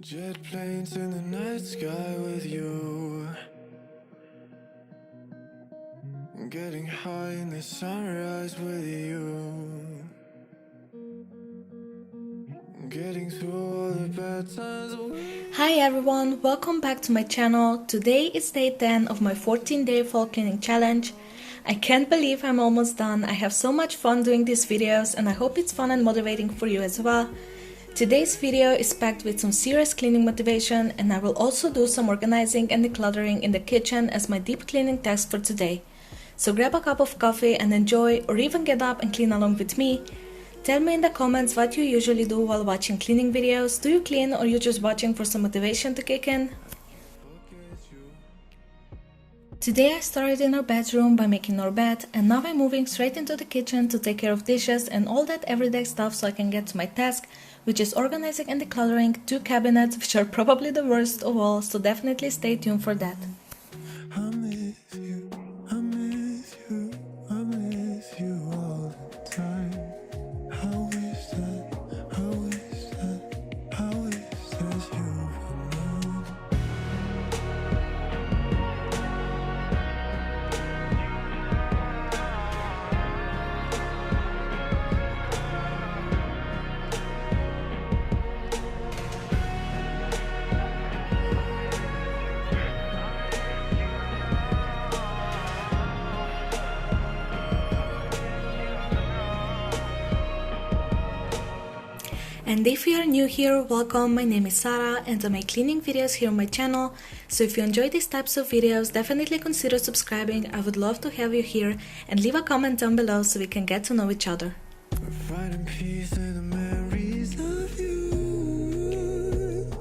Jet planes in the night sky with you, getting high in the sunrise with you, getting through all the bad times. Hi everyone, welcome back to my channel. Today is day 10 of my 14-day fall cleaning challenge. I can't believe I'm almost done. I have so much fun doing these videos and I hope it's fun and motivating for you as well. Today's video is packed with some serious cleaning motivation, and I will also do some organizing and decluttering in the kitchen as my deep cleaning task for today. So grab a cup of coffee and enjoy, or even get up and clean along with me. Tell me in the comments what you usually do while watching cleaning videos. Do you clean or you just watching for some motivation to kick in? Today I started in our bedroom by making our bed, and now I'm moving straight into the kitchen to take care of dishes and all that everyday stuff so I can get to my task, which is organizing and decluttering 2 cabinets, which are probably the worst of all, so definitely stay tuned for that. I miss you all the time. I wish that you were mine. And if you are new here, welcome, my name is Sarah and I make cleaning videos here on my channel, so if you enjoy these types of videos, definitely consider subscribing. I would love to have you here, and leave a comment down below so we can get to know each other. Finding peace in the memories of you.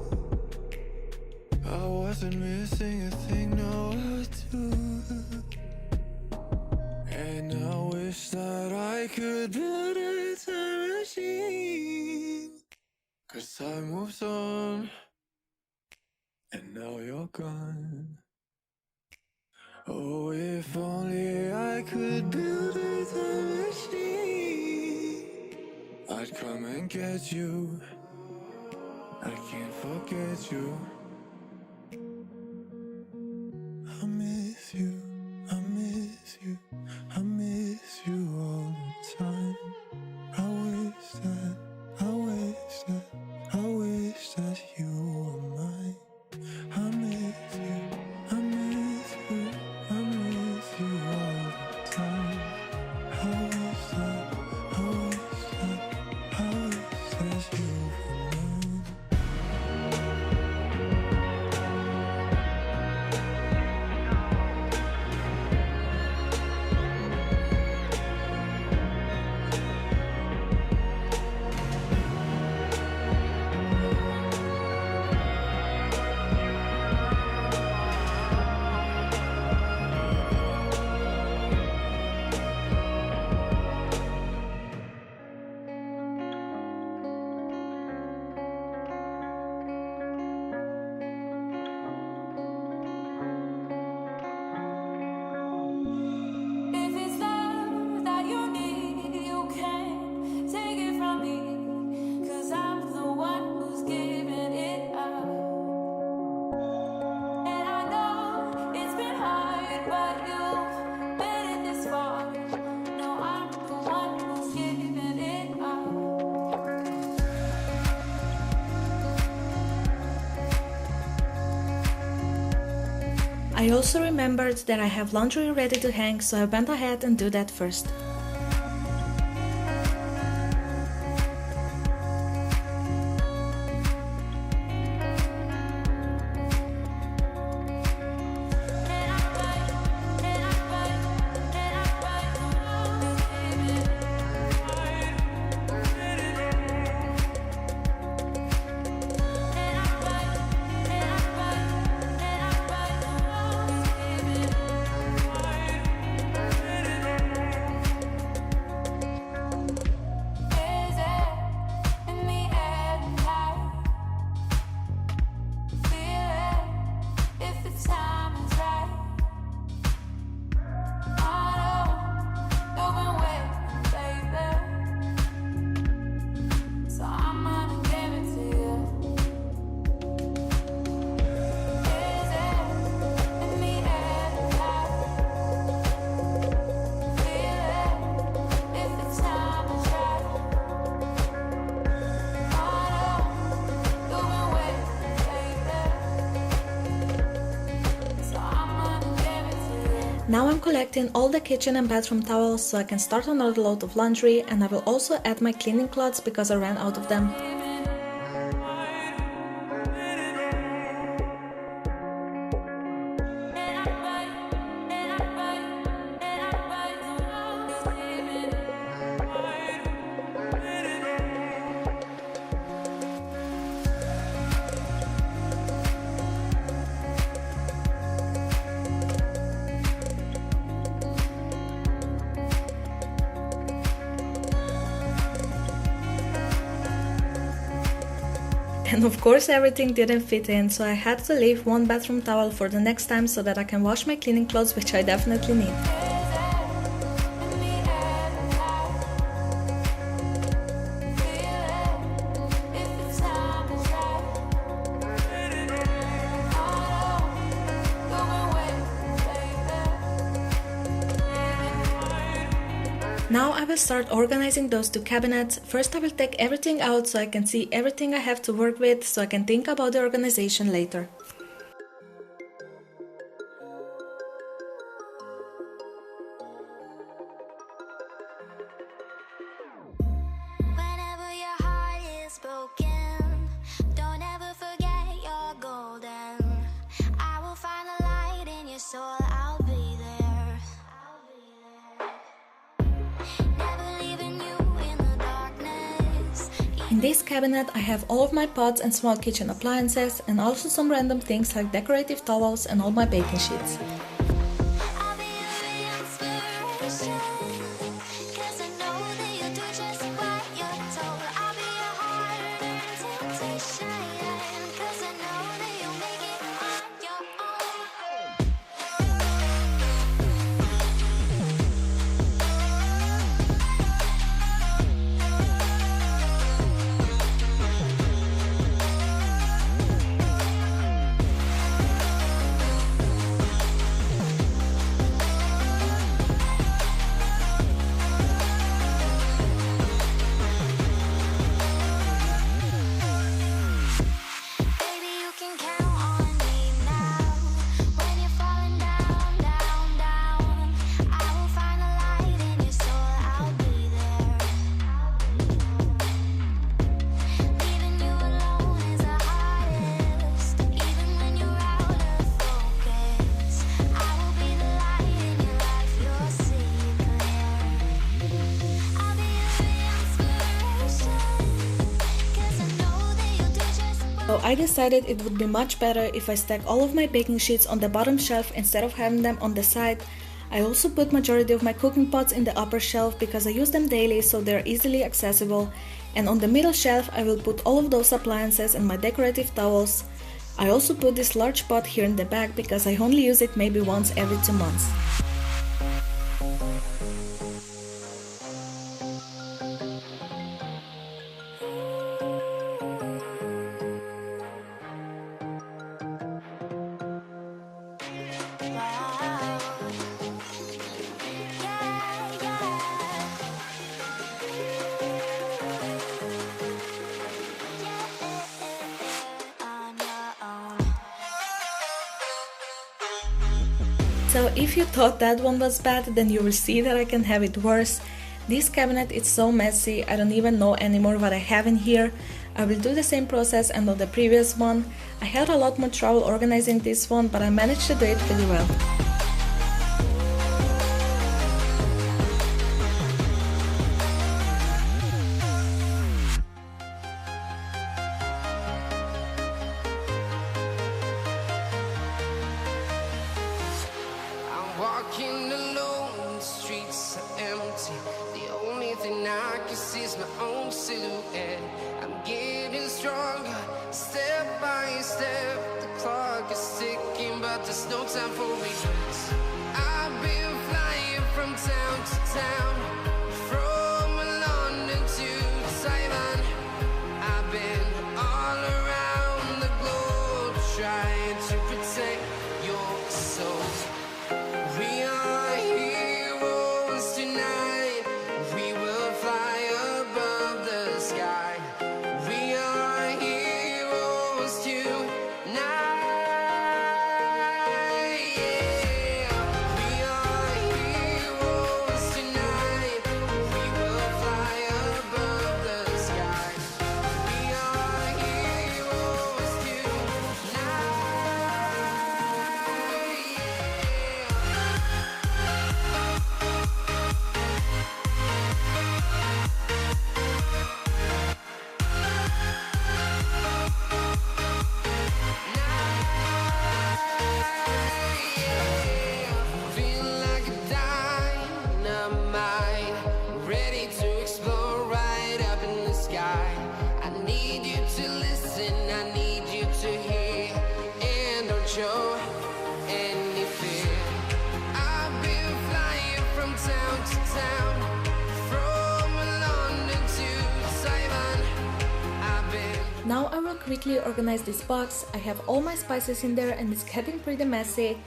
I wasn't missing a thing, no, I do. And I wish that I could build a time machine, 'cause time moves on, and now you're gone. Oh, if only I could build a time machine, I'd come and get you. I can't forget you. I miss you, I miss you, I miss you all the time. I wish that you were mine. I miss you, I miss you, I miss you all the time. I wish that you were mine. If it's love that you need, you can't take it from me, 'cause I'm the one who's giving it up. And I know it's been hard, but you've made it this far. No, I'm the one who's giving it up. I also remembered that I have laundry ready to hang, so I went ahead and do that first. Now I'm collecting all the kitchen and bathroom towels so I can start another load of laundry, and I will also add my cleaning cloths because I ran out of them. And of course everything didn't fit in, so I had to leave one bathroom towel for the next time so that I can wash my cleaning clothes, which I definitely need. Now I will start organizing those two cabinets. First I will take everything out so I can see everything I have to work with, so I can think about the organization later. Whenever your heart is broken, don't ever forget you're golden. I will find a light in your soul, I'll be there. Never leaving you in the darkness. In this cabinet I have all of my pots and small kitchen appliances, and also some random things like decorative towels and all my baking sheets. I'll be your inspiration, 'cause I know that you'll do just what you're told. I'll be your heart and temptation, 'cause I know that you'll make it on your own. Baby, you can count on me now. When you're falling down, down, down, I will find a light in your soul, I'll be there. Leaving you alone is the hardest, even when you're out of focus. I will be the light in your life, you'll see it clear. I'll be your inspiration, 'cause I know that you'll do just what. So I decided it would be much better if I stack all of my baking sheets on the bottom shelf instead of having them on the side. I also put majority of my cooking pots in the upper shelf because I use them daily, so they're easily accessible. And on the middle shelf I will put all of those appliances and my decorative towels. I also put this large pot here in the back because I only use it maybe once every 2 months. So if you thought that one was bad, then you will see that I can have it worse. This cabinet is so messy, I don't even know anymore what I have in here. I will do the same process and on the previous one. I had a lot more trouble organizing this one, but I managed to do it really well. I'm walking alone, the streets are empty. The only thing I can see is my own silhouette. I'm getting stronger, step by step. The clock is ticking, but there's no time for regrets. I've been flying from town to town, from London to Taiwan. I've been all around the globe trying to protect your soul. We are heroes tonight. We will fly above the sky. We are heroes tonight. Yeah. We are quickly organize this box. I have all my spices in there and it's getting pretty messy.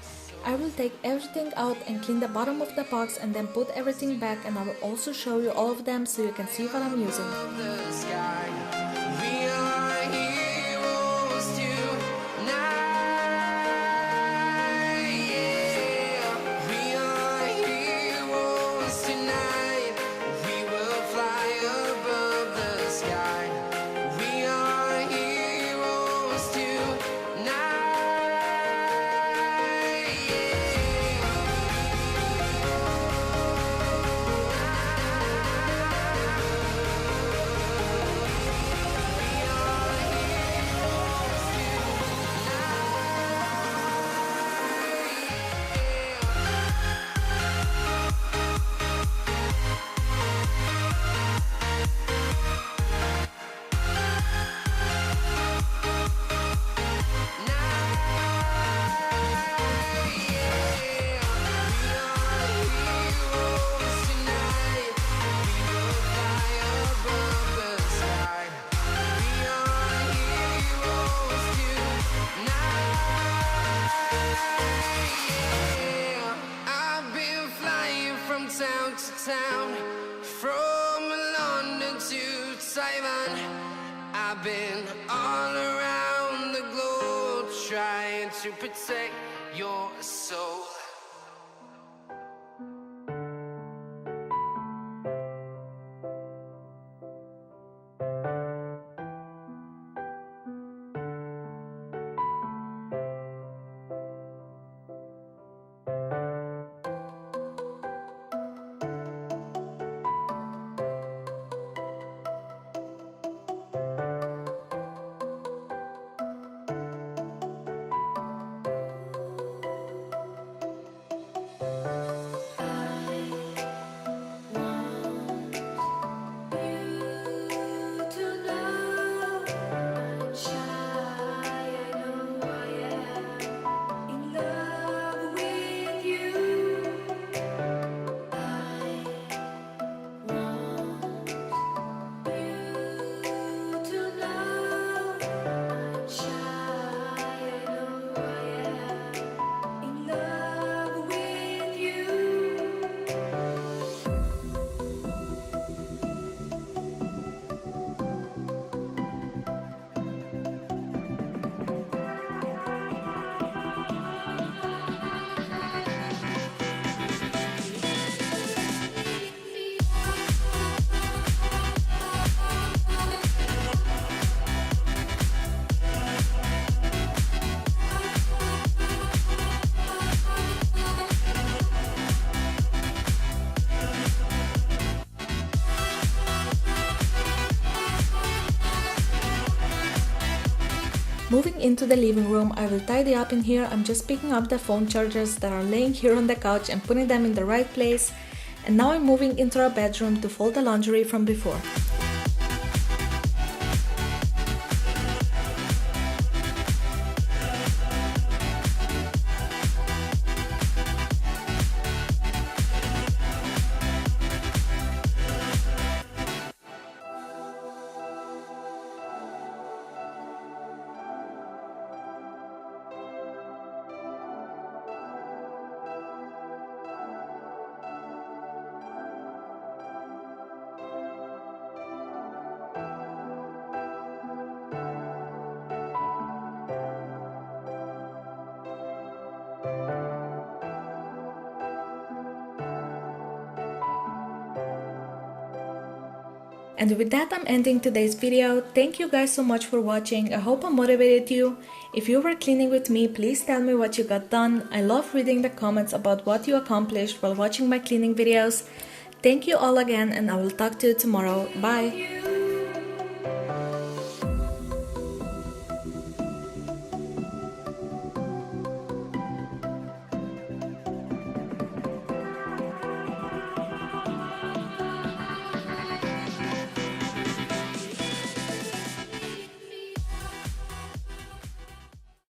I will take everything out and clean the bottom of the box and then put everything back, and I will also show you all of them so you can see what I'm using. The sky. We are heroes tonight. Yeah. We are heroes tonight. We will fly above the sky. We are heroes tonight. Town to town, from London to Taiwan. I've been all around the globe trying to protect your soul. Moving into the living room, I will tidy up in here. I'm just picking up the phone chargers that are laying here on the couch and putting them in the right place. And now I'm moving into our bedroom to fold the laundry from before. And with that, I'm ending today's video. Thank you guys so much for watching. I hope I motivated you. If you were cleaning with me, please tell me what you got done. I love reading the comments about what you accomplished while watching my cleaning videos. Thank you all again, and I will talk to you tomorrow. Bye!